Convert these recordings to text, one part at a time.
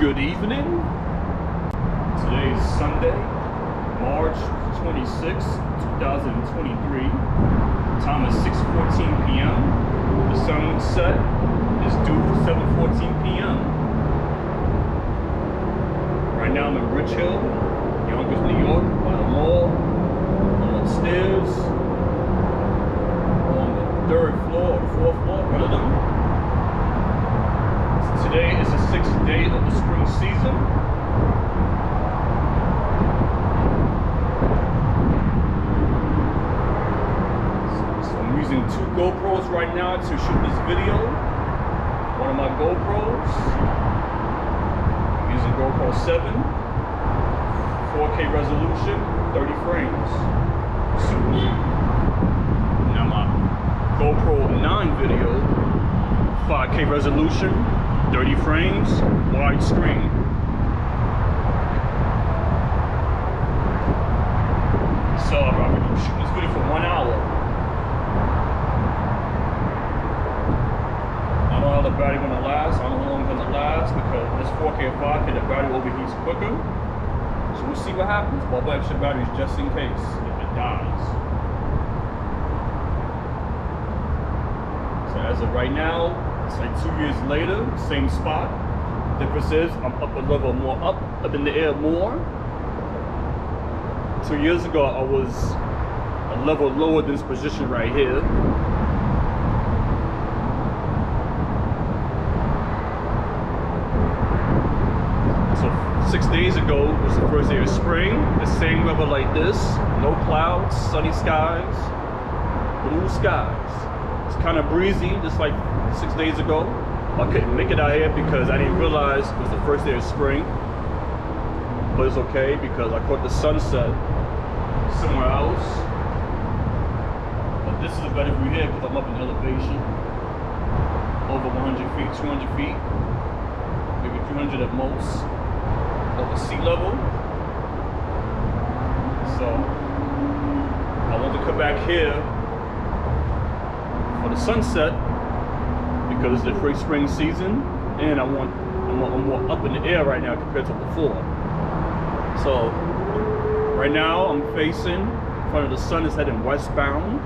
Good evening. Today is Sunday, March 26, 2023. Time is 6:14 p.m. The sunset is due for 7:14 p.m. Right now I'm in Rich Hill, Yonkers, New York, by the mall. I'm upstairs on the 3rd floor or 4th floor, one of them. Today is the 6th day of the spring season. So I'm using 2 GoPros right now to shoot this video. One of my GoPros, I'm using GoPro 7, 4K resolution, 30 frames. Now my GoPro 9 video, 5K resolution, 30 frames, widescreen. So I'm shooting this video for 1 hour. I don't know how the battery gonna last. I don't know how long it's gonna last because this 4K or 5K, the battery overheats quicker. So we'll see what happens. Bought extra batteries just in case if it dies. So as of right now, it's like 2 years later, same spot. Difference is I'm up a level more, up in the air more. 2 years ago, I was a level lower than this position right here. So 6 days ago was the first day of spring. The same weather like this, no clouds, sunny skies, blue skies. It's kind of breezy, just like 6 days ago. I couldn't make it out here because I didn't realize it was the first day of spring. But it's okay because I caught the sunset somewhere else. But this is a better view here because I'm up in elevation. Over 100 feet, 200 feet, maybe 300 at most, over sea level. So I want to come back here for the sunset because it's the free spring season, and I'm more up in the air right now compared to before. So right now I'm facing in front of the sun, is heading westbound.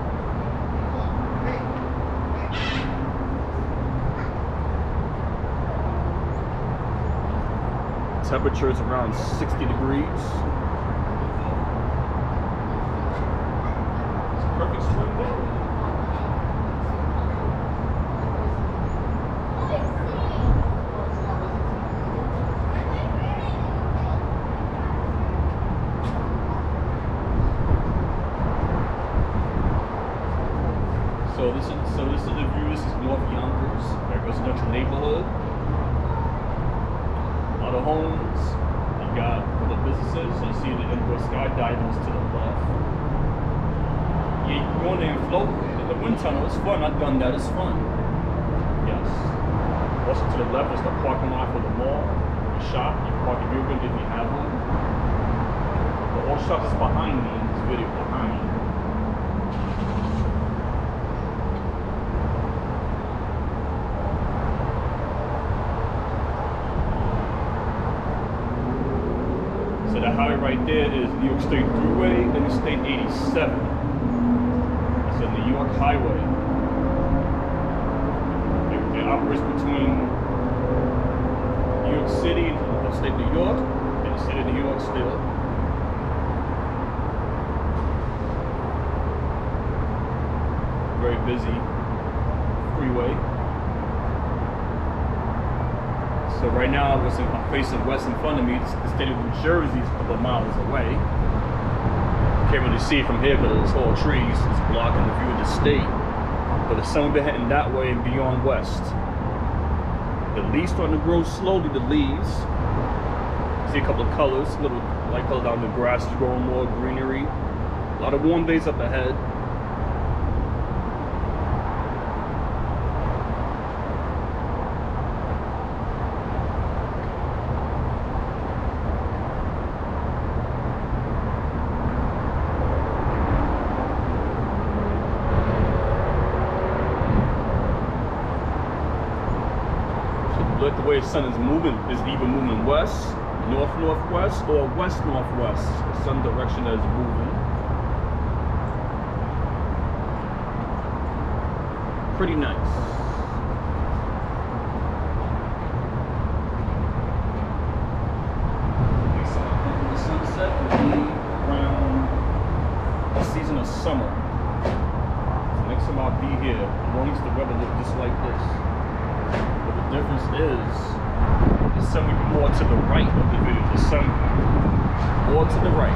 Temperature is around 60 degrees. It's a perfect spring day. So this is the view. This is North Yonkers, very residential neighborhood. A lot of homes. You got a couple of businesses. So you see the indoor skydiving to the left. Yeah, you can go in there and float in the wind tunnel. It's fun. I've done that. It's fun. Yes. Also to the left is the parking lot for the mall, the shop. You can park your vehicle if you have one. The all shop is behind me in this video. Behind me. So that highway right there is New York State Thruway, Interstate 87. It's a New York highway. It operates between New York City and upstate New York, and the state of New York still. Very busy freeway. So right now I'm facing west in front of me. The state of New Jersey is a couple of miles away. Can't really see it from here because the tall trees is blocking the view of the state. But the sun will be heading that way and beyond west. The leaves starting to grow slowly, the leaves. See a couple of colors, a little light color down the grass is growing more, greenery. A lot of warm days up ahead. Look at the way the sun is moving. Is it even moving west, northwest, or west-northwest? The sun direction that is moving. Pretty nice. The sunset will be around the season of summer. So next time I'll be here, as long as the weather looks just like this. But the difference is the sun will be more to the right of the video. The sun more to the right.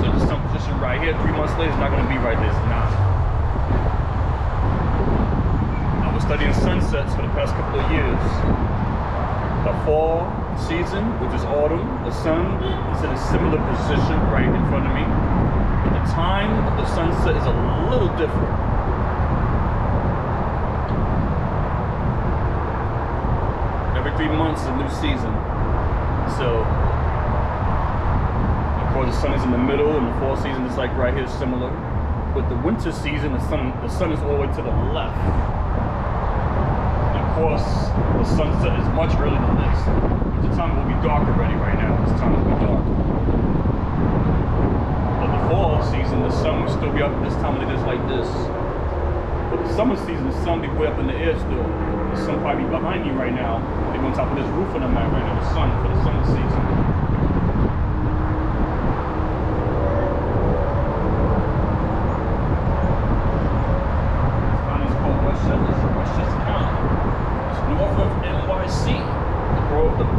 So the sun position right here 3 months later is not going to be right there. It's not. I was studying sunsets for the past couple of years. The fall season, which is autumn, the sun is in a similar position right in front of me. But the time of the sunset is a little different. Every 3 months is a new season. So, of course, the sun is in the middle, and the fall season is like right here, similar. But the winter season, the sun is all the way to the left. And of course, the sunset is much earlier than this. The time will be dark already right now. This time will be dark. But the fall season, the sun will still be up at this time when it is like this. But the summer season, the sun will be way up in the air still. The sun probably be behind me right now. Maybe on top of this roof on the mat right now, the sun for the summer season. This county is called Westchester County. It's north of NYC, the borough of the Bronx.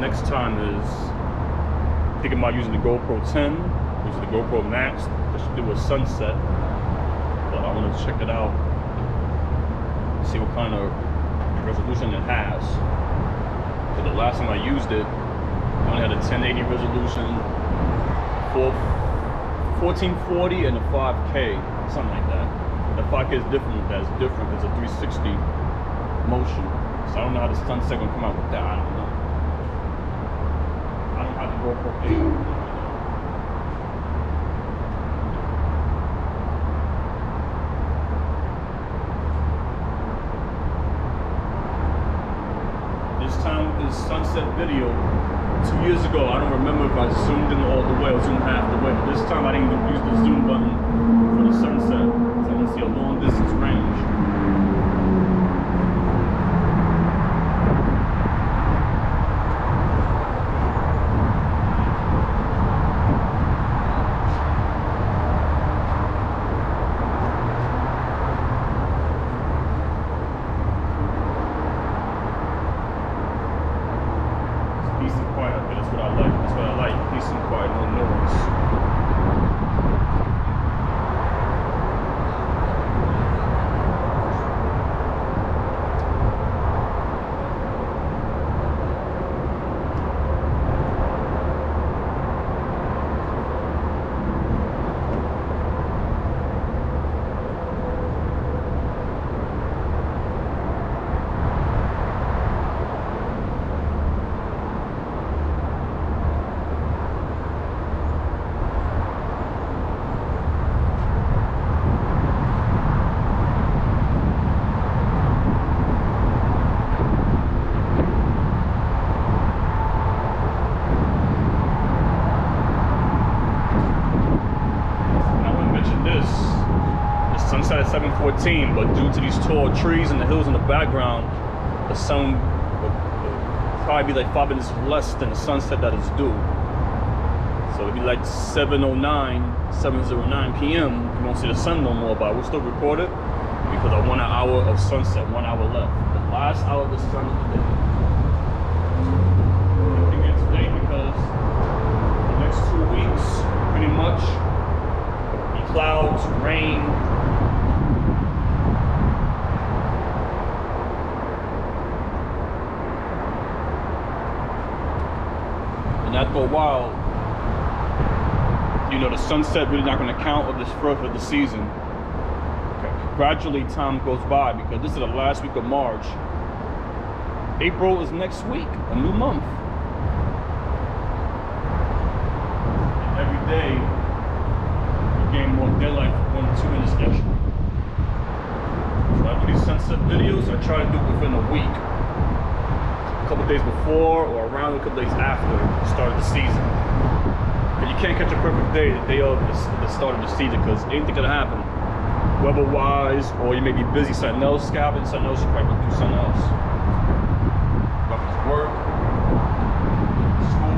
Next time is thinking about using the GoPro 10, using the GoPro Max to do a sunset. But I want to check it out, see what kind of resolution it has. So the last time I used it, I only had a 1080 resolution, 1440 and a 5K, something like that. The 5K is different. That's different. It's a 360 motion. So I don't know how the sunset gonna come out with that. I don't know. I don't have the GoPro 8. This time with this sunset video, 2 years ago, I don't remember if I zoomed in all the way or zoomed half the way, but this time I didn't even use the zoom button for the sunset, so I can see a long distance range. Peace and quiet, but that's what I like. That's what I like. Peace and quiet, no noise. 15, but due to these tall trees and the hills in the background, the sun will probably be like 5 minutes less than the sunset that is due. So it'll be like 7:09 p.m. You won't see the sun no more, but we'll still record it because I want an hour of sunset, 1 hour left. The last hour of the sun of the day. Looking at today because the next 2 weeks, pretty much, be clouds, rain. And after a while, you know, the sunset really not going to count of this first of the season. Okay. Gradually, time goes by because this is the last week of March. April is next week, a new month. And every day, you gain more daylight for 1 to 2 minutes extra. So I do these sunset videos. I try to do it within a week. A couple days before or around a couple days after the start of the season. But you can't catch a perfect day the day of the start of the season because anything could happen. Weather-wise, or you may be busy something else, scavenging something else, you probably do something else. Whether it's work, school,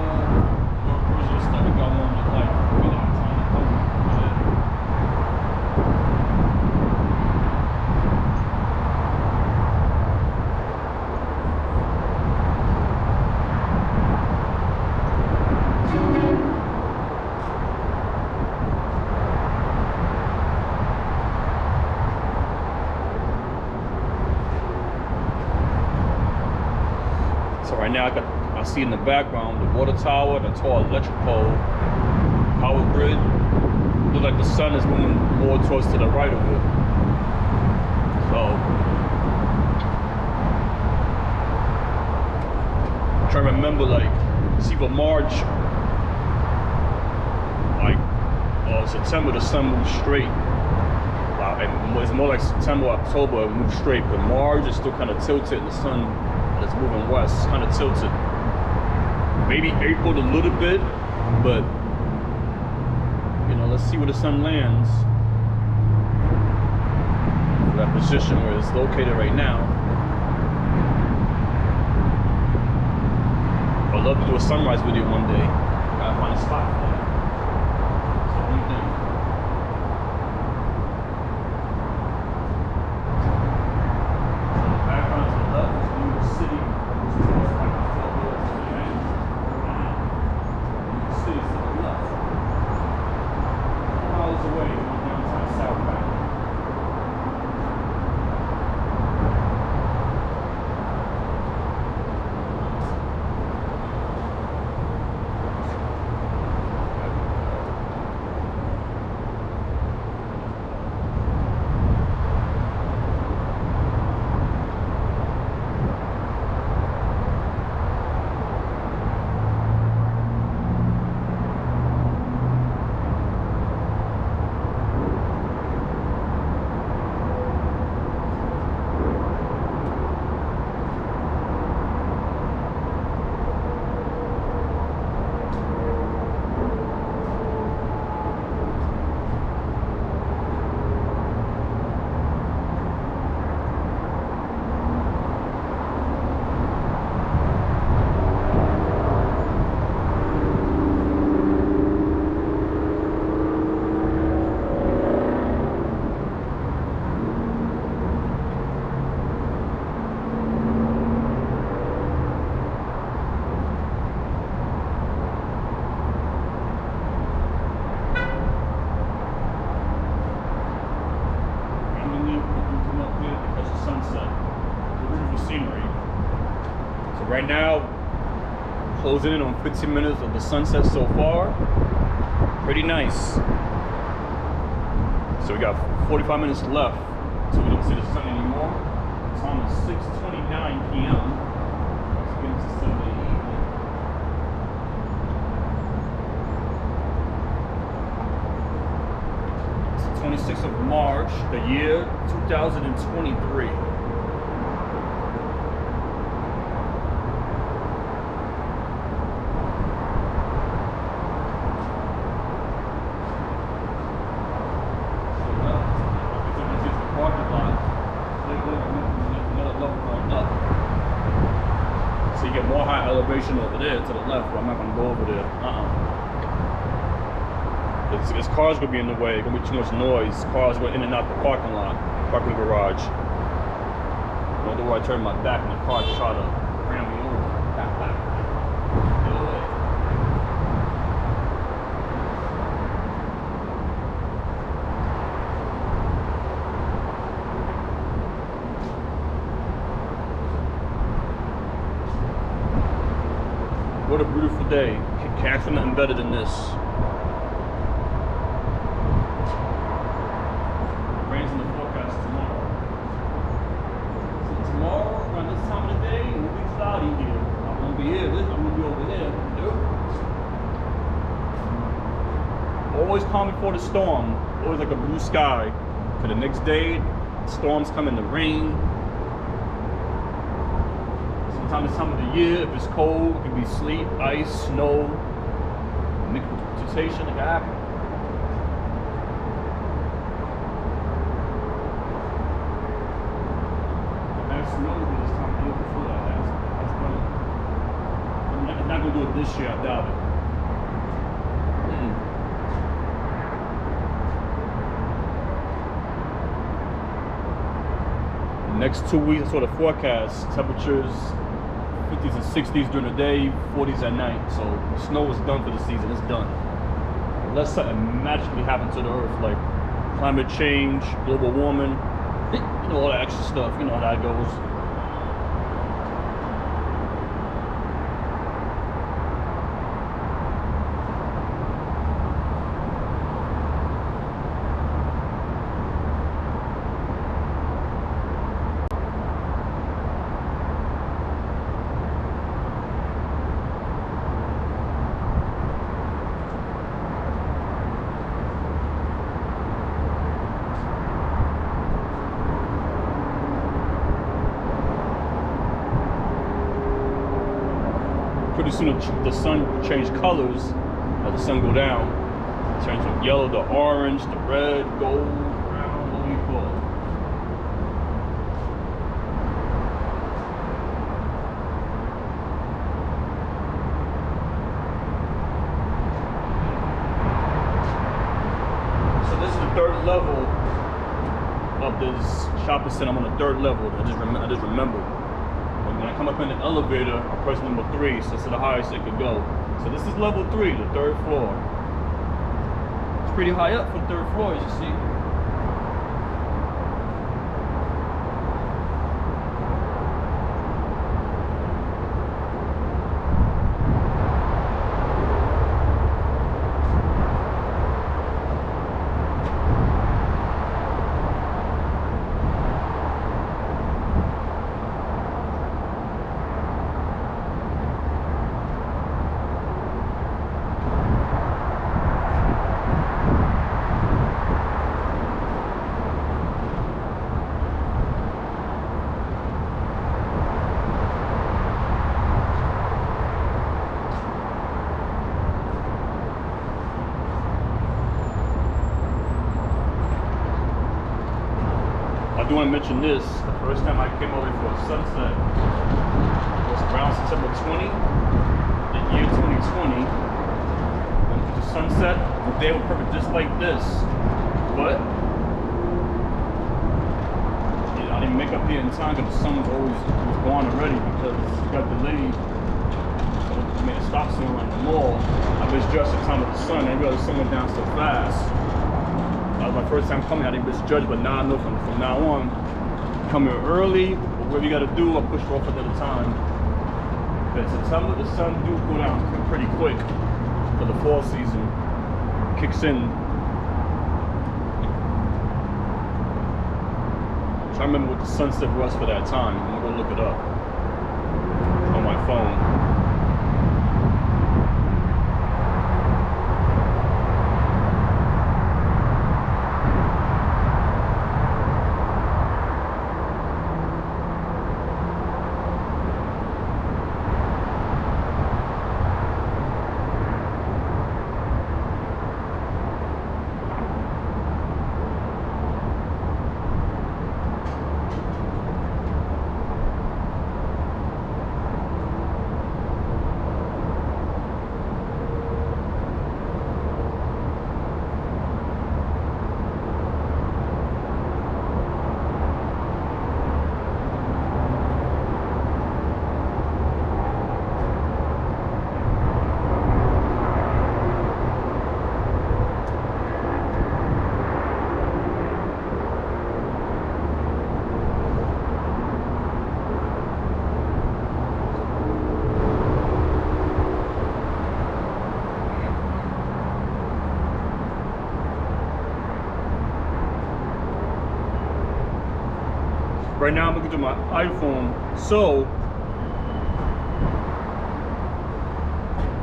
work, personal stuff you got on in your life. You don't have time to do it. So right now I see in the background the water tower, the tall electric pole, power grid. Looks like the sun is moving more towards to the right of it. So I'm trying to remember, like, see for March, like September, the sun moves straight. And it's more like September, October, it moves straight, but March is still kind of tilted and the sun is moving west, it's kind of tilted. Maybe April a little bit, but you know, let's see where the sun lands. That position where it's located right now. I'd love to do a sunrise video one day. Gotta find a spot for that. So what do you think? Right now, closing in on 15 minutes of the sunset so far. Pretty nice. So we got 45 minutes left until we don't see the sun anymore. The time is 6:29 p.m. Let's get into Sunday evening. It's the 26th of March, the year 2023. Parking lot. more high elevation over there to the left, but I'm not gonna go over there. It's cars gonna be in the way. Gonna be too much noise. Cars going in and out the parking lot, parking garage. Although I turn my back and the car try to ram me over. Get away. What a beautiful day. Can't ask for nothing better than this. Rain's in the forecast tomorrow. So tomorrow, around this time of the day, it will be cloudy here. I'm gonna be here. I'm gonna be over here. Always calm before the storm. Always like a blue sky. For the next day, storms come in the rain. Sometimes this time of the year, if it's cold, it can be sleet, ice, snow, mixed with precipitation, it can happen. Snow this time of year before that. That's funny. I'm not gonna do it this year, I doubt it. Next 2 weeks, I saw the forecast. Temperatures 50s and 60s during the day, 40s at night. So snow is done for the season. It's done. Unless something magically happens to the earth, like climate change, global warming, you know, all that extra stuff. You know how that goes. Pretty soon the sun change colors as the sun go down. It turns from yellow to orange to red, gold, brown, what do you call it? So this is the third level of this shopping center. I'm on the third level. I just remembered. When I come up in the elevator, I press number 3, so it's the highest it could go. So this is level 3, the 3rd floor. It's pretty high up for the 3rd floor, as you see. I do want to mention this. The first time I came over for a sunset was around September 20, the year 2020. Went to the sunset. The day was perfect, just like this. But I didn't make up here in time because the sun was gone already because it got delayed. So I made a stop sign around the mall. I misjudged the time of the sun. I realized the sun went down so fast. That was my first time coming. I didn't misjudge, but now I know from now on, come here early, but whatever you got to do, I'll push off another time. But in September, the sun do go down pretty quick for the fall season. Kicks in. I'm trying to remember what the sunset was for that time. I'm gonna go look it up on my phone. Right now I'm looking through my iPhone. So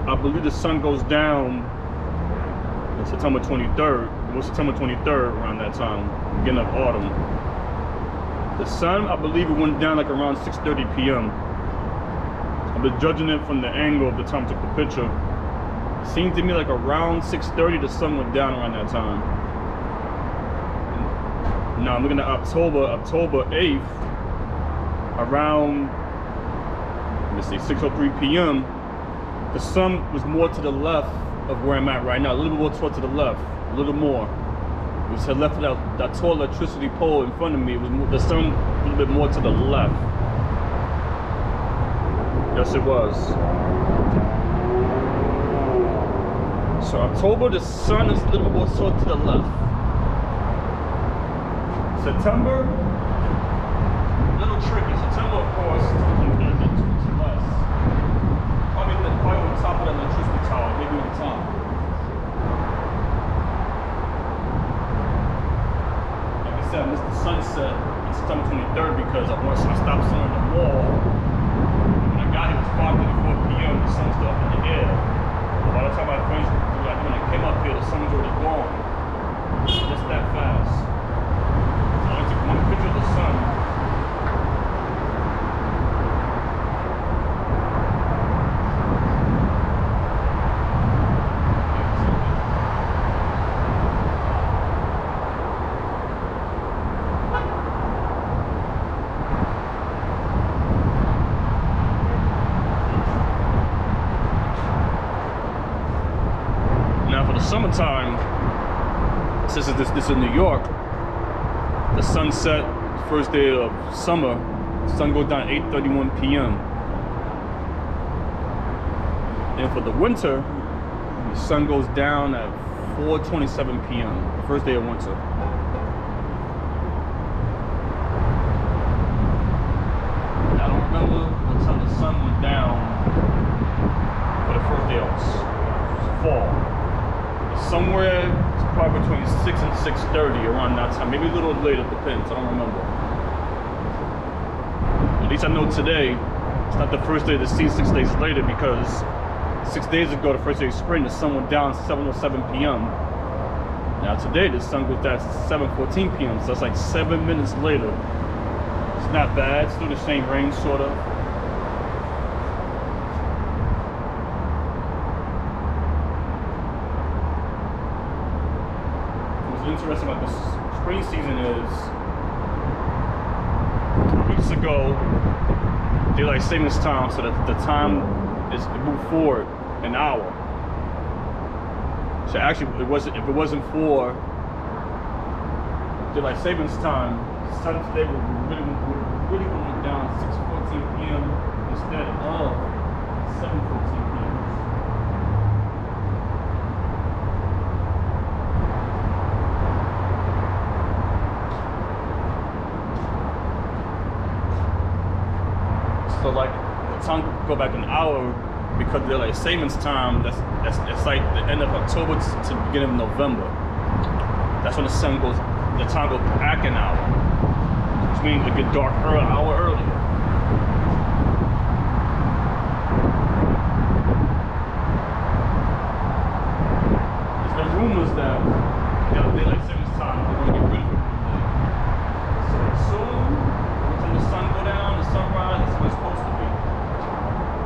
I believe the sun goes down on September 23rd. It was September 23rd around that time, beginning of autumn. The sun, I believe it went down like around 6:30 p.m. I've been judging it from the angle of the time I took the picture. It seemed to me like around 6:30 the sun went down around that time. Now I'm looking at October 8th, around, let's see, 6:03 p.m. The sun was more to the left of where I'm at right now, a little bit more toward to the left, a little more. It was to the left of that tall electricity pole in front of me. It was the sun a little bit more to the left. Yes, it was. So October, the sun is a little bit more toward to the left. September, a little tricky. September, of course, is a little bit less. Probably on top of that electricity tower, maybe on top. Like I said, I missed the sunset on September 23rd because I stopped somewhere in the mall. When I got here, it was 5:34 p.m. The sun was still up in the air. But by the time I finished, when I came up here, the sun was already gone. Just that fast. So I took one picture of the sun. Summertime, this is New York. The sunset, first day of summer, the sun goes down at 8:31 p.m. And for the winter, the sun goes down at 4:27 p.m. the first day of winter. I don't remember what time the sun went down for the first day of fall. Somewhere, it's probably between 6 and 6:30 around that time. Maybe a little later, depends. I don't remember. At least I know today, it's not the first day of the season 6 days later, because 6 days ago, the first day of spring, the sun went down 7:07 p.m. Now today, the sun goes down 7:14 p.m. So it's like 7 minutes later. It's not bad. It's still the same range, sort of. Interesting about this spring season is 2 weeks ago daylight savings time, so that the time is moved forward an hour. So actually, if it wasn't for daylight savings time, the sun today would really went down 6:14 p.m. instead of 7:14 p.m. So like the time could go back an hour because they're like savings time. That's like the end of October to the beginning of November. That's when the sun goes. The time goes back an hour, which means it get dark an hour earlier. There's been rumors that daylight savings time they're going to get rid of it. So soon, every time the sun go down, the sunrise, that's what it's supposed to be.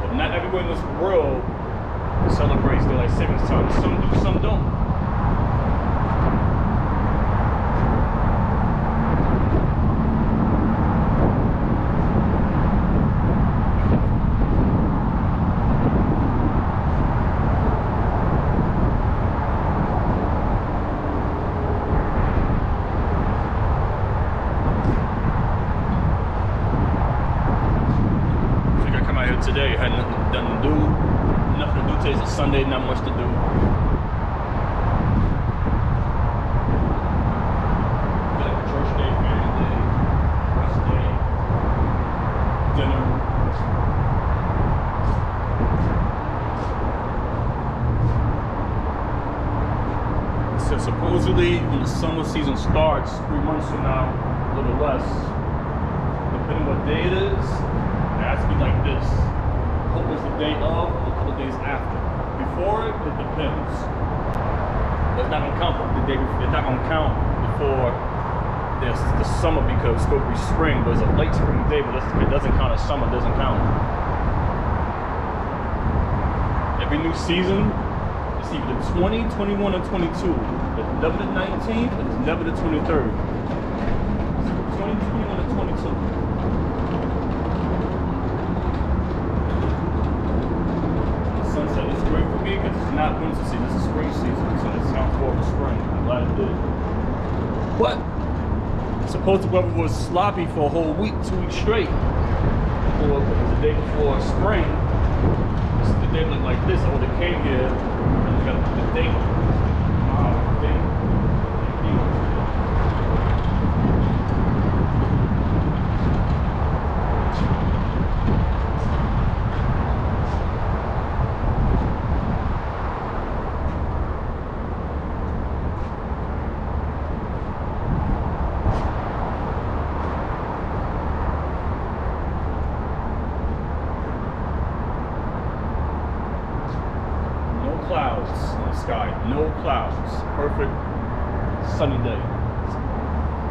But not everywhere in this world celebrates daylight savings time. Some do, some don't. Today, I had nothing to do today. It's a Sunday, not much to do. Like church day, family day, rest day, dinner. So supposedly when the summer season starts, 3 months from now, a little less, day it is, it has to be like this. Hope it's the day of or a couple days after. Before it, it depends. It's not gonna count the day before. It's not gonna count before there's the summer because it's supposed to be spring, but it's a late spring day, but it doesn't count as summer, it doesn't count. Every new season, it's either 20, 21, or 22. It's never the 19th, and it's never the 23rd. It's 20, 21, or 22. Sunset is great for me because it's not winter season, it's a spring season, so it sounds more of a spring. I'm glad it did. But supposed the weather was sloppy for a whole week, 2 weeks straight. Or the day before spring, the day looked like this. I would have came here and got the date. Wow, date. Clouds in the sky, no clouds, perfect sunny day.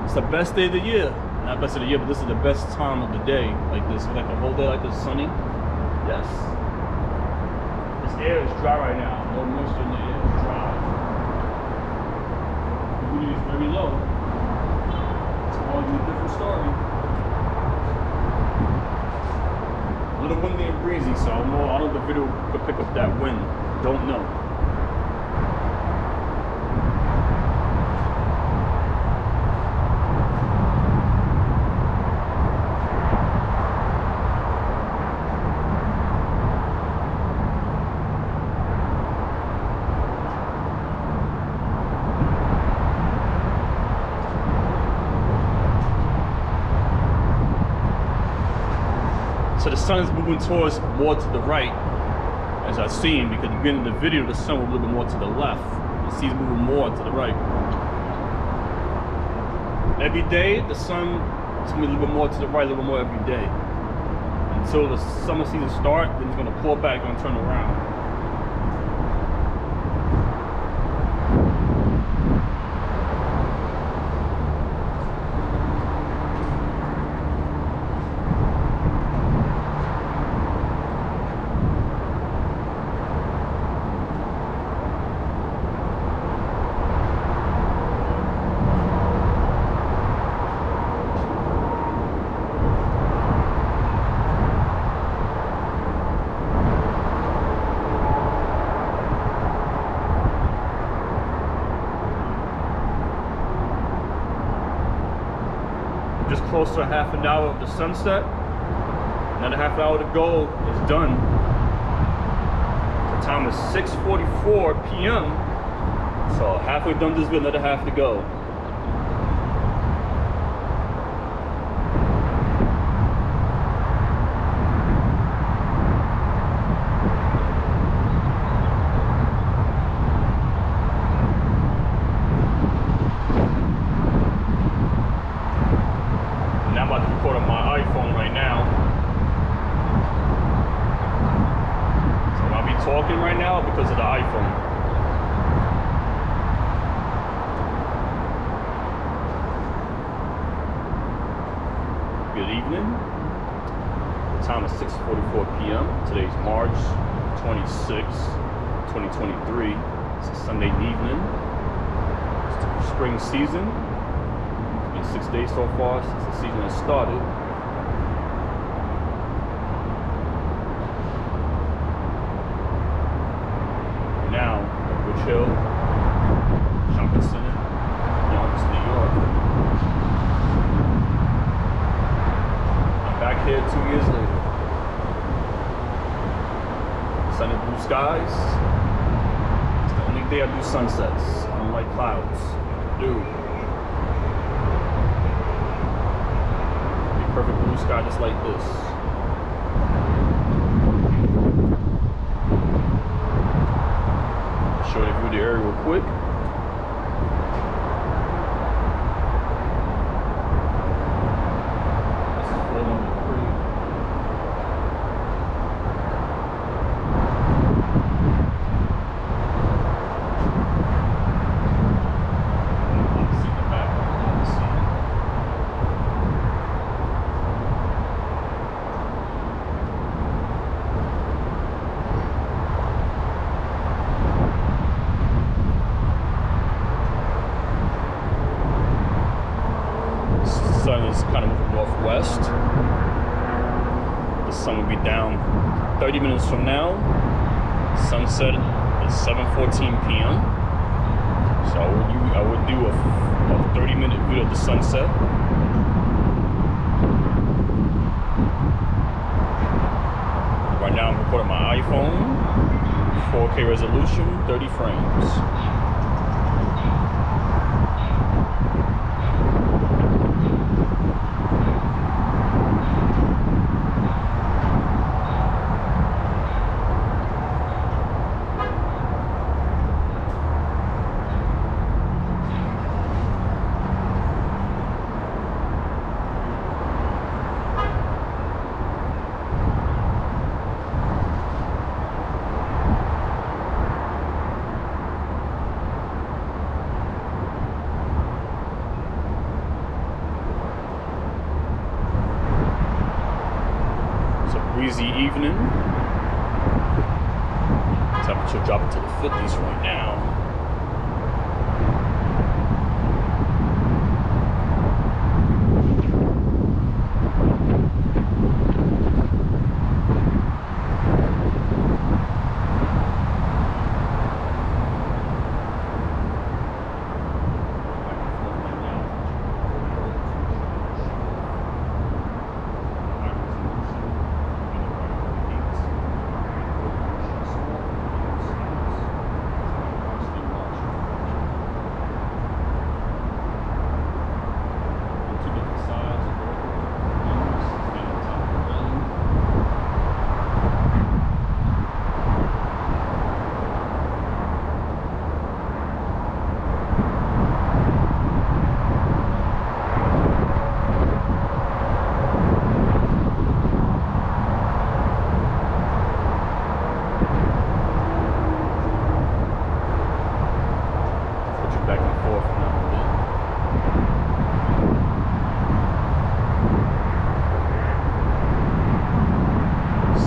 It's the best day of the year, not best of the year, but this is the best time of the day, like this, like a whole day like this, sunny. Yes. This air is dry right now, no moisture in the air, it's dry. The humidity is very low. Tomorrow will be a different story. A little windy and breezy, so I don't know if the video could pick up that wind. Don't know. So the sun is moving towards more to the right, as I've seen, because at the beginning of the video, the sun was a little bit more to the left. You see it's moving more to the right. Every day, the sun is going to be a little bit more to the right, a little bit more every day. Until the summer season starts, then it's going to pull back and turn around. Just close to half an hour of the sunset. Another half hour to go is done. The time is 6:44 p.m. So halfway done this video, another half to go. On my iPhone right now. So I'll be talking right now because of the iPhone. Good evening. The time is 6:44 p.m. Today's March 26, 2023. It's a Sunday evening. It's the spring season. 6 days so far since the season has started. Now, Rich Hill, Yonkers Center, Yonkers, New York. I'm back here 2 years later. Sunny blue skies. It's the only day I do sunsets. I don't like clouds. Dude. Perfect blue sky just like this. Show you through the area real quick. This is full of sun will be down 30 minutes from now. Sunset is 7:14 p.m. So I would do a 30-minute video of the sunset. Right now I'm recording my iPhone, 4K resolution, 30 frames. Breezy evening. Temperature dropping to the 50s right now.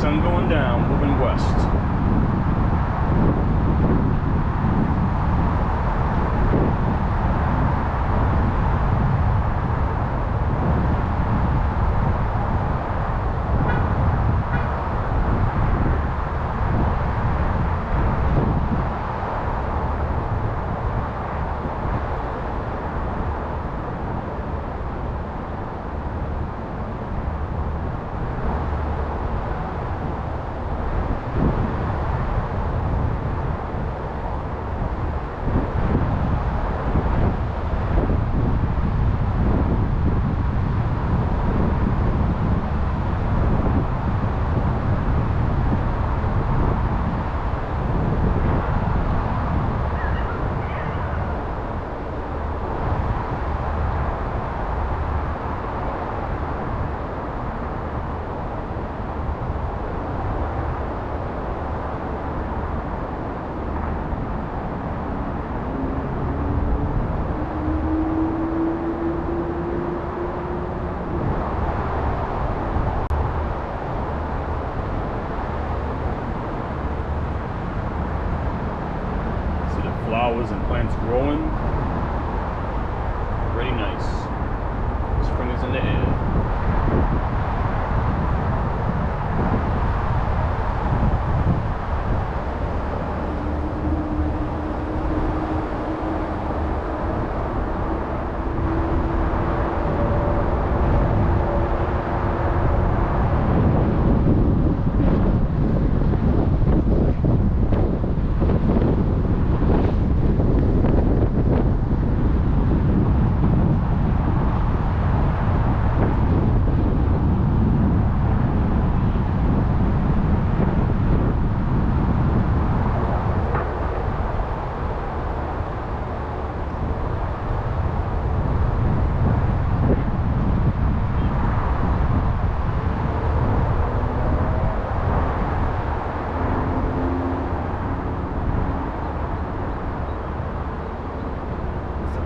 Sun going down, moving west. Flowers and plants growing. Pretty nice. Spring is in the air.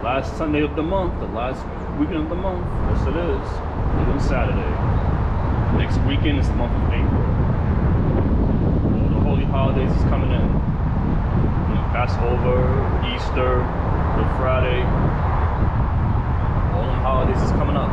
Last Sunday of the month, the last weekend of the month. Yes, it is. Even Saturday. Next weekend is the month of April. All the holy holidays is coming in. You know, Passover, Easter, Good Friday. All them holidays is coming up.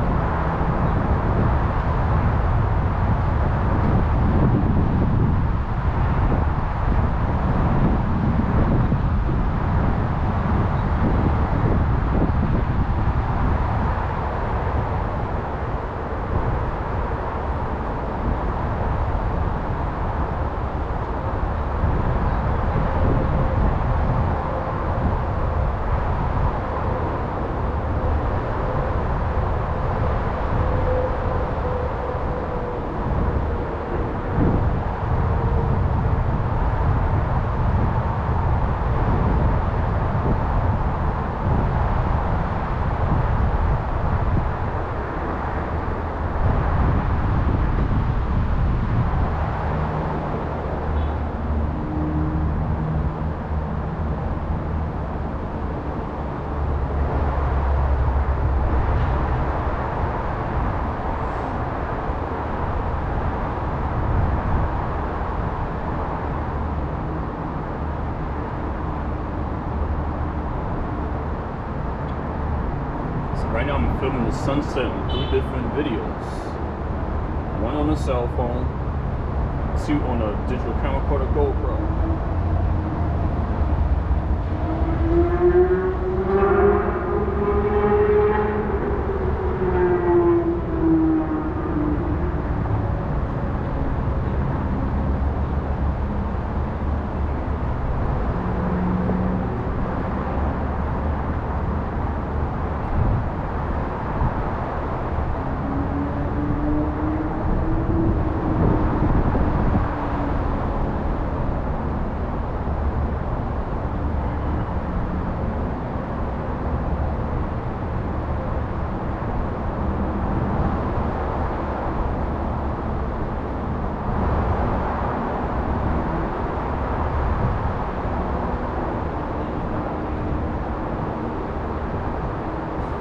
Right now I'm filming the sunset in 3 different videos. 1 on a cell phone, 2 on a digital camera called a GoPro.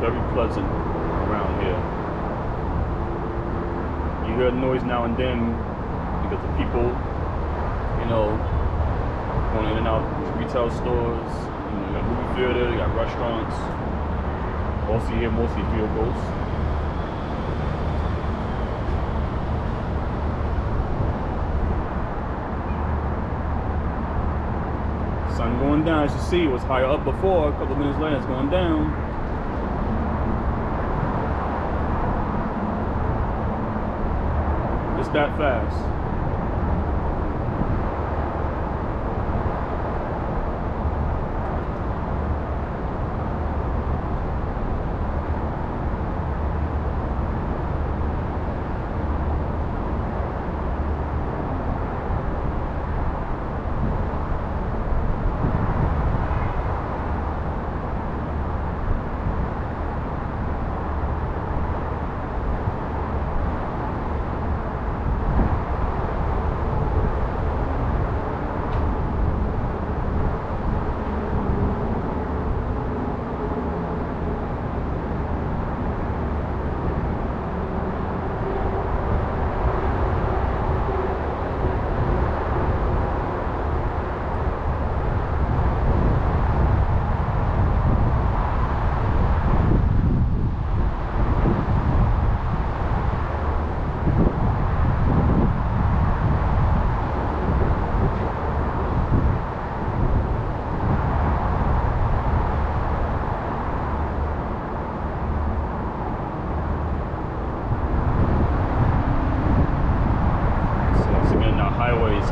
Very pleasant around here. You hear noise now and then because of people, you know, going in and out of retail stores. You got movie theater, you got restaurants. Also you hear mostly vehicles. Sun going down, as you see, it was higher up before. A couple of minutes later, it's going down. That fast.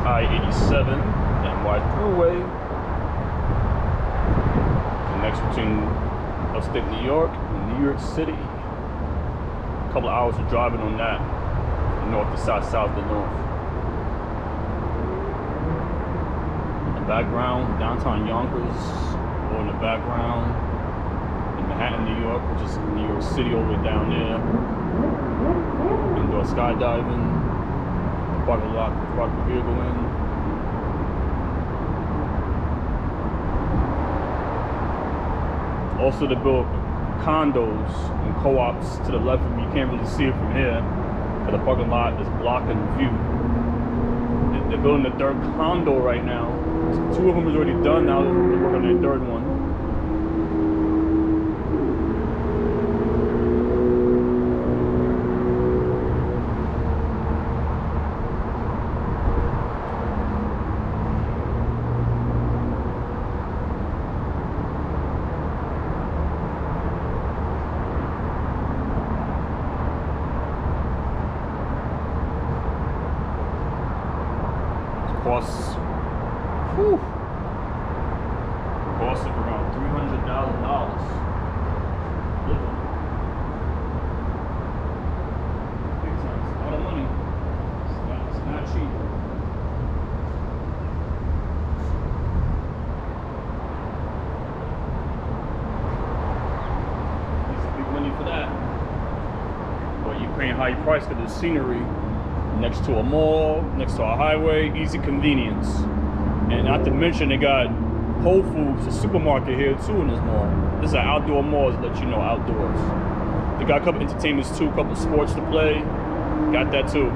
I-87 and wide thruway connects between upstate New York and New York City. A couple of hours of driving on that, north to south, south to north. In the background, downtown Yonkers, or in the background, in Manhattan, New York, which is New York City over down there. Indoor skydiving. Park the vehicle in. Also, they built condos and co-ops to the left of me. You can't really see it from here, but the parking lot is blocking the view. They're building the 3rd condo right now. 2 of them is already done. Now they're working on their 3rd one. Costs of around $300,000. Big time. It's a lot of money. It's not cheap. It's big money for that. But you're paying high price for the scenery. Next to a mall, next to a highway, easy convenience. And not to mention they got Whole Foods, a supermarket here too in this mall. This is an outdoor mall, to let you know, outdoors. They got a couple entertainments too, a couple sports to play. Got that too.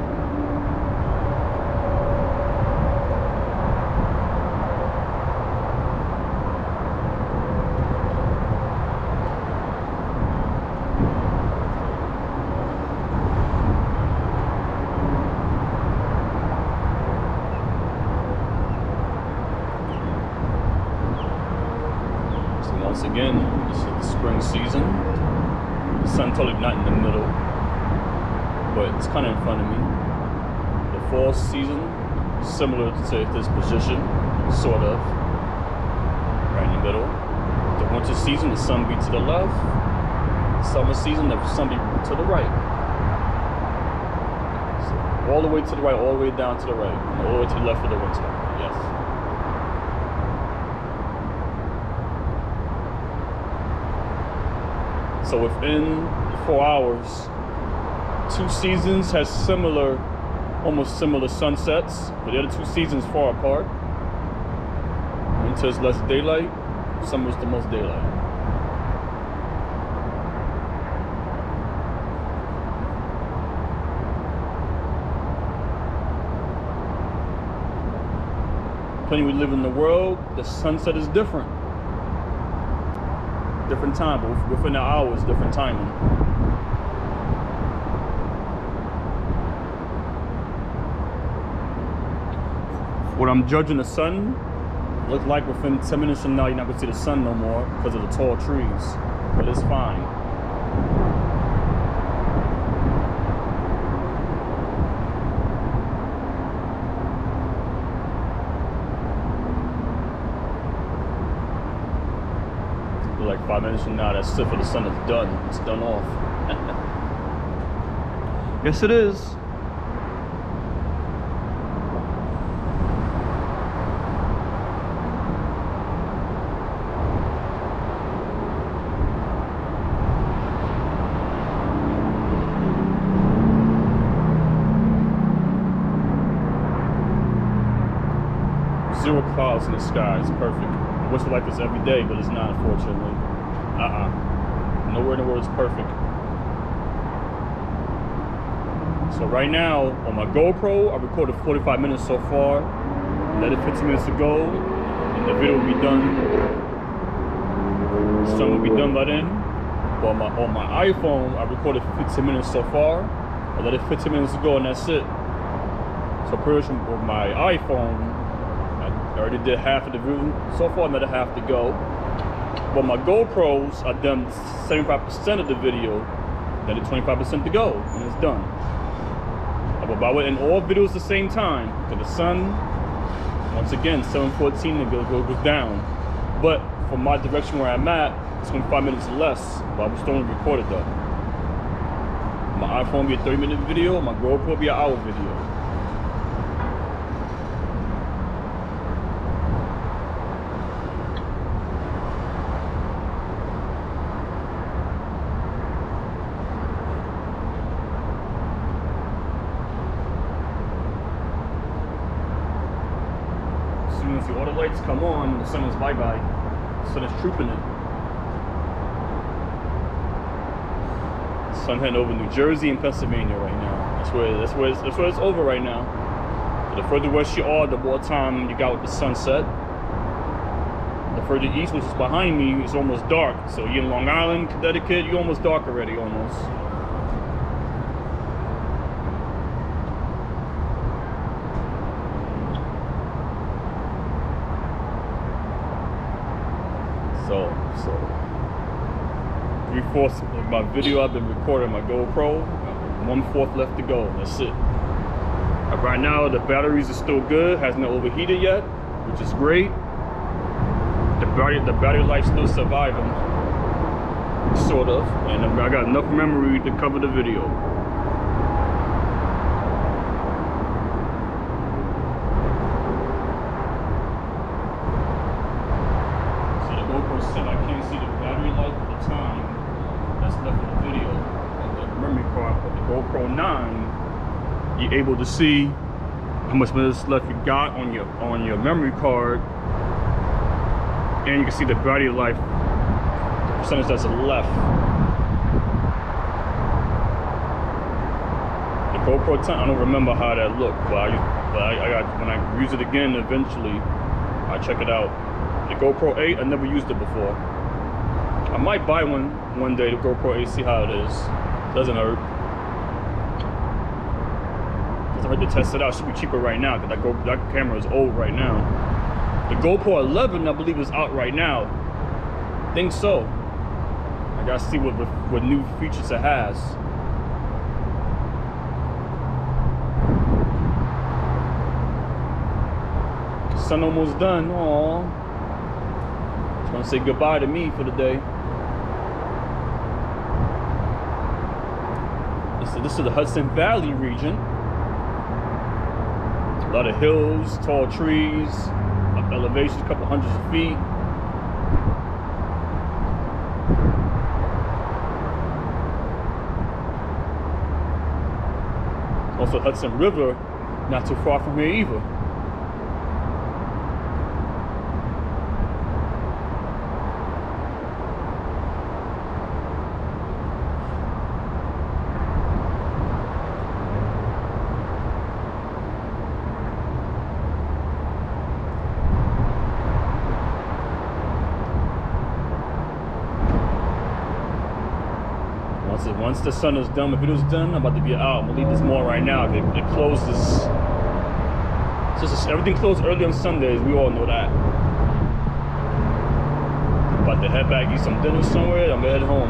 Once again, this is the spring season. The sun totally not in the middle, but it's kind of in front of me. The fall season, similar to this position, sort of, right in the middle. The winter season, the sun be to the left. Summer season, the sun be to the right. So all the way to the right, all the way down to the right, and all the way to the left for the winter. Yes. So within 4 hours, 2 seasons has almost similar sunsets, but the other 2 seasons far apart. Winter is less daylight, summer is the most daylight. Depending where we live in the world, the sunset is different. Different time, but within the hours, different timing. What I'm judging the sun, looks like within 10 minutes from now, you're not gonna see the sun no more because of the tall trees, but it's fine. Like 5 minutes from now, that's it for the sun is done. It's done off. Yes, it is. Zero clouds in the sky. It's perfect. I wish it like this every day, but it's not, unfortunately. Nowhere in the world is perfect. So right now, on my GoPro, I recorded 45 minutes so far. Let it 15 minutes to go, and the video will be done. The sun will be done by then. But on my iPhone, I recorded 15 minutes so far. I let it 15 minutes to go, and that's it. So pretty much with my iPhone, I already did half of the video. So far, another half to go. But my GoPros, I've done 75% of the video, then the 25% to go, and it's done. And all videos at the same time, because the sun, once again, 7:14, it goes down. But from my direction where I'm at, it's 25 minutes less, but I'm still only recorded though. My iPhone will be a 30-minute video, my GoPro will be an hour video. See all the lights come on, the sun is bye-bye. The sun is trooping it. The sun heading over New Jersey and Pennsylvania right now. That's where it's over right now. So the further west you are, the more time you got with the sunset. The further east, which is behind me, it's almost dark. So you're in Long Island, Connecticut, you're almost dark already, almost. So 3/4 of my video I've been recording on my GoPro, 1/4 left to go. That's it. Right now the batteries are still good, hasn't overheated yet, which is great. The battery life's still surviving, sort of, and I got enough memory to cover the video. I can't see the battery life at the time that's left in the video. On the memory card of the GoPro 9, you're able to see how much minutes left you got on your memory card, and you can see the battery life, the percentage that's left. The GoPro 10, I don't remember how that looked, but when I use it again eventually, I check it out. The GoPro 8, I never used it before. I might buy one day, the GoPro 8, see how it is. Doesn't hurt. I heard to test it out. It should be cheaper right now because that camera is old right now. The GoPro 11, I believe, is out right now. think so. I gotta see what new features it has. Sun almost done. Aww. It's gonna say goodbye to me for the day. This is the Hudson Valley region. A lot of hills, tall trees, elevations, a couple hundreds of feet. Also Hudson River, not too far from here either. Once the sun is done, the video's done, I'm about to be out. I'm gonna leave this mall right now. It closes. Everything closed early on Sundays. We all know that. About to head back, eat some dinner somewhere. I'm gonna head home.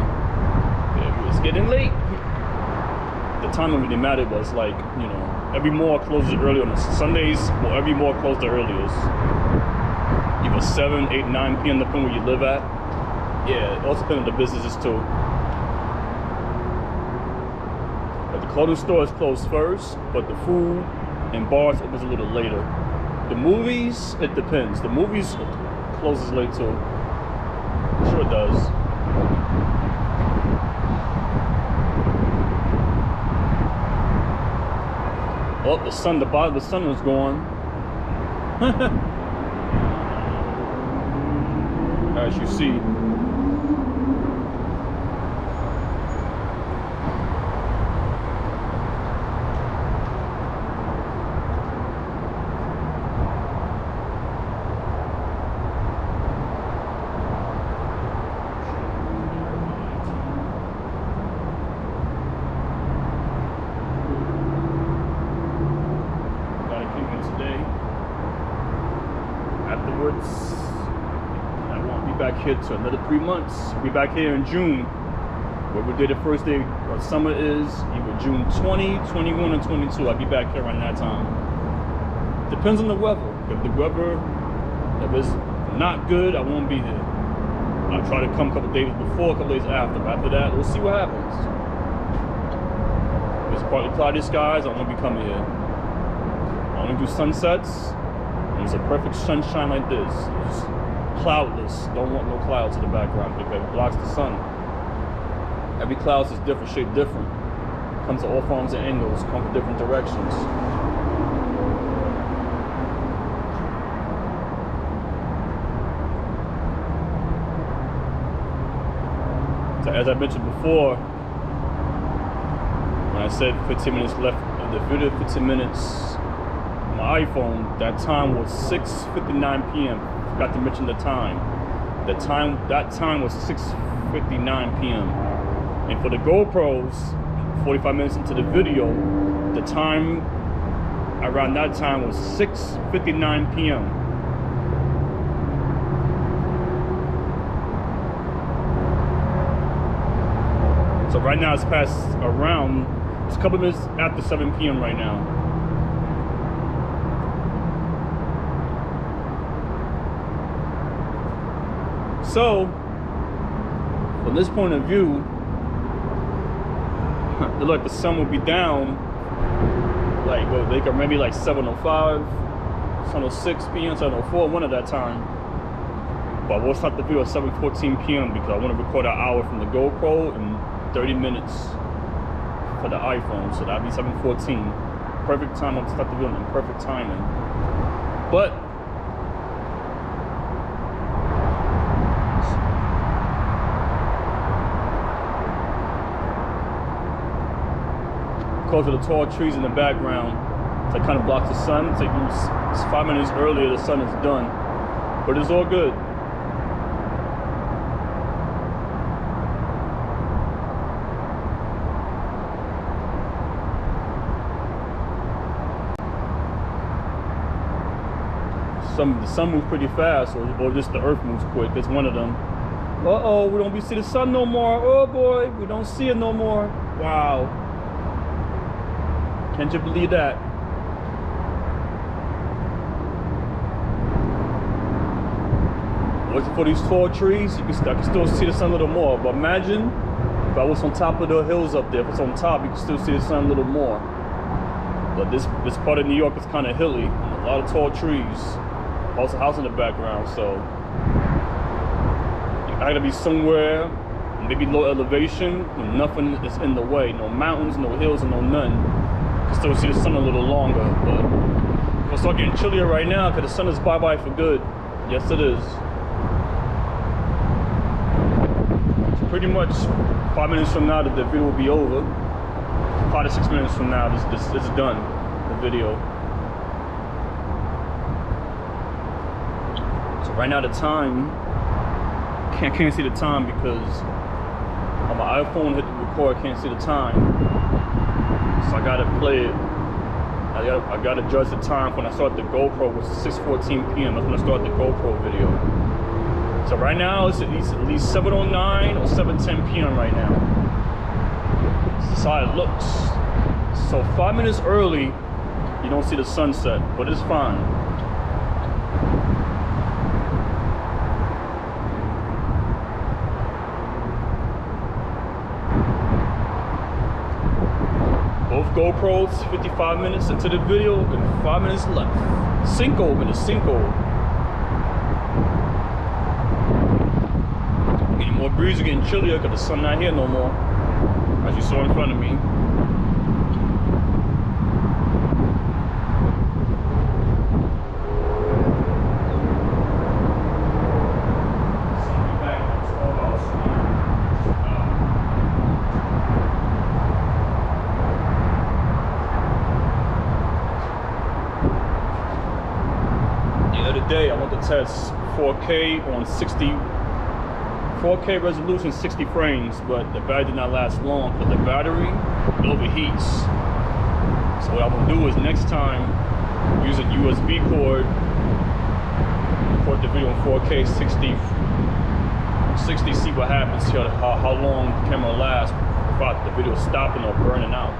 It's getting late. The time don't really matter, but it's like, you know, every mall closes early on Sundays. Well, every mall closes the earliest. Either 7, 8, 9 p.m. depending where you live at. Yeah, it also depends on the businesses too. The clothing store is closed first, but the food and bars opens a little later. The movies, it depends. The movies closes late too. Sure it does. Oh, the sun, the bottom of the sun is gone. As you see. Afterwards, I won't be back here till another 3 months. I'll be back here in June. Whatever day the first day of summer is, either June 20, 21, or 22. I'll be back here around that time. Depends on the weather. If it's not good, I won't be here. I'll try to come a couple days before, a couple days after. But after that, we'll see what happens. If it's partly cloudy skies, I won't be coming here. I only do sunsets. It's a perfect sunshine like this. It's cloudless. Don't want no clouds in the background because it blocks the sun. Every cloud is different, shaped different. Comes to all forms and angles, come from different directions. So as I mentioned before, when I said 15 minutes left of the video, 15 minutes, my iPhone, that time was 6:59 p.m. Forgot to mention the time. That time was 6:59 p.m. And for the GoPros, 45 minutes into the video, the time around that time was 6:59 p.m. So right now it's a couple minutes after 7 p.m. right now. So, from this point of view, it looked like the sun would be down, like, well, they could maybe like 7:05, 7:06 p.m., 7:04, one at that time. But we'll start the video at 7:14 p.m. because I want to record an hour from the GoPro and 30 minutes for the iPhone, so that'll be 7:14. Perfect time to start the video and perfect timing. But because of the tall trees in the background, that kind of blocks the sun. It's 5 minutes earlier, the sun is done, but it's all good. The sun moves pretty fast, or just the earth moves quick. It's one of them. Uh-oh, we don't see the sun no more. Oh boy, we don't see it no more. Wow. Can't you believe that? Looking for these tall trees, I can still see the sun a little more. But imagine if I was on top of the hills up there. If it's on top, you can still see the sun a little more. But this part of New York is kind of hilly, and a lot of tall trees. Also, a house in the background, so I gotta be somewhere, maybe low elevation, when nothing is in the way. No mountains, no hills, and no none. You can still see the sun a little longer, but it's gonna start getting chillier right now because the sun is bye-bye for good. Yes, it is. So pretty much 5 minutes from now, the video will be over. 5 to 6 minutes from now, this is done, the video. So right now the time, can't see the time because on my iPhone hit the record, can't see the time. So I gotta play it. I gotta judge the time when I start the GoPro, which is 6:14 p.m. That's when I start the GoPro video. So right now it's at least 7:09 or 7:10 p.m. right now. That's how it looks. So 5 minutes early, you don't see the sunset, but it's fine. Both GoPros, 55 minutes into the video and 5 minutes left. Cinco minutes, cinco. Getting more breezy, getting chillier because the sun not here no more. As you saw in front of me. Day I want to test 4K on 4K resolution, 60 frames, but the battery did not last long because the battery overheats. So what I'm gonna do is next time use a USB cord, record the video in 4K 60, see what happens, see how long the camera lasts without the video stopping or burning out.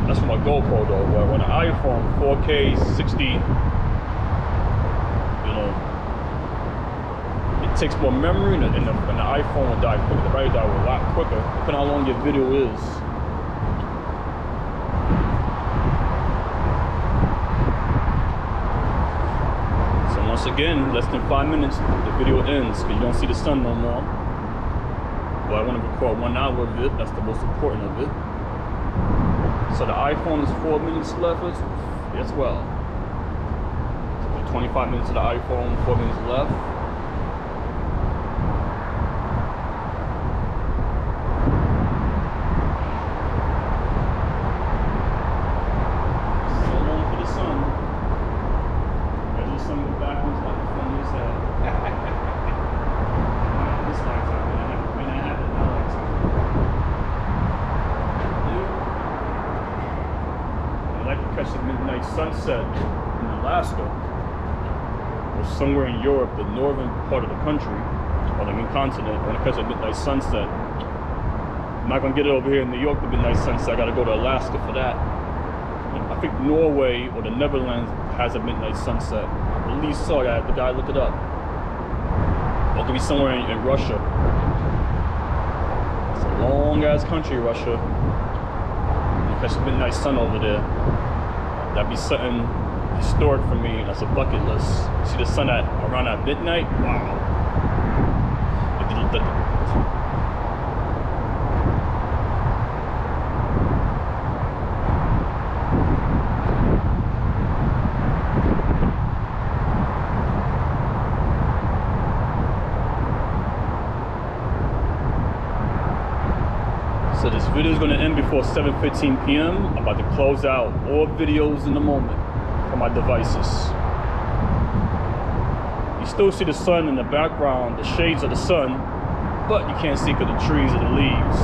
That's for my GoPro though, but on an iPhone, 4K, 60, you know, it takes more memory and the iPhone will die quicker. The battery die a lot quicker, depending on how long your video is. So once again, less than 5 minutes, the video ends because you don't see the sun no more. But I want to record 1 hour of it, that's the most important of it. So the iPhone is 4 minutes left as well. So 25 minutes of the iPhone, 4 minutes left. So long for the sun. There's the sun go backwards like the phone is that. This lifetime, may not happen in my lifetime. Catch the midnight sunset in Alaska or somewhere in Europe, the northern part of the country or the continent. I want to catch a midnight sunset. I'm not gonna get it over here in New York, the midnight sunset. I gotta go to Alaska for that. I think Norway or the Netherlands has a midnight sunset. I believe so. I have the guy look it up. Or it could be somewhere in Russia. It's a long ass country, Russia. You catch the midnight sun over there. That'd be something historic for me. That's a bucket list. See the sun around at midnight? Wow. So this video is going to end before 7:15 p.m. I'm about to close out all videos in the moment from my devices. You still see the sun in the background, the shades of the sun, but you can't see because the trees and the leaves.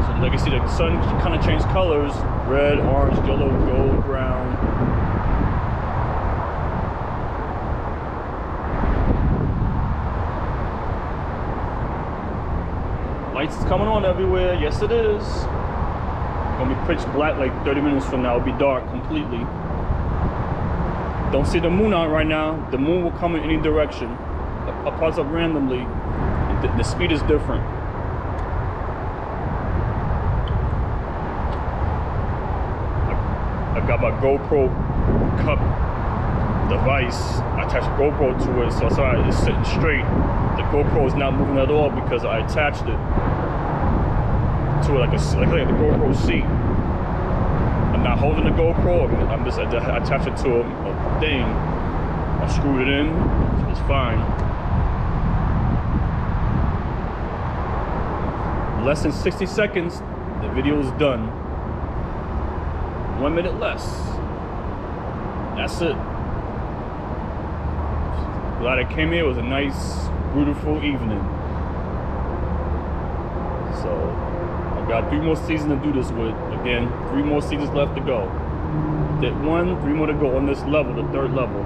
So like you see the sun kind of change colors, red, orange, yellow, gold, brown. Lights coming on everywhere. Yes, it is. Gonna be pitch black like 30 minutes from now. It'll be dark completely. Don't see the moon out right now. The moon will come in any direction. It pops up randomly. The speed is different. I got my GoPro cup device. I attached a GoPro to it, so it's sitting straight. The GoPro is not moving at all because I attached it to like the GoPro seat. I'm not holding the GoPro. I'm just I attached it to a thing. I screwed it in. So it's fine. Less than 60 seconds, the video is done. 1 minute less. That's it. Glad I came here. It was a nice, beautiful evening. So I got 3 more seasons to do this with. Again, 3 more seasons left to go. Did 3 more to go on this level, the 3rd level.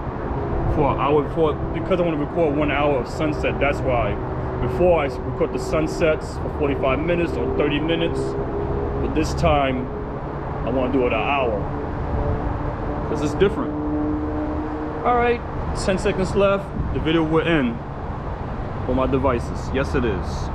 Because I want to record 1 hour of sunset. That's why. Before I record the sunsets for 45 minutes or 30 minutes, but this time I want to do it an hour because it's different. All right, 10 seconds left. The video will end on my devices. Yes, it is.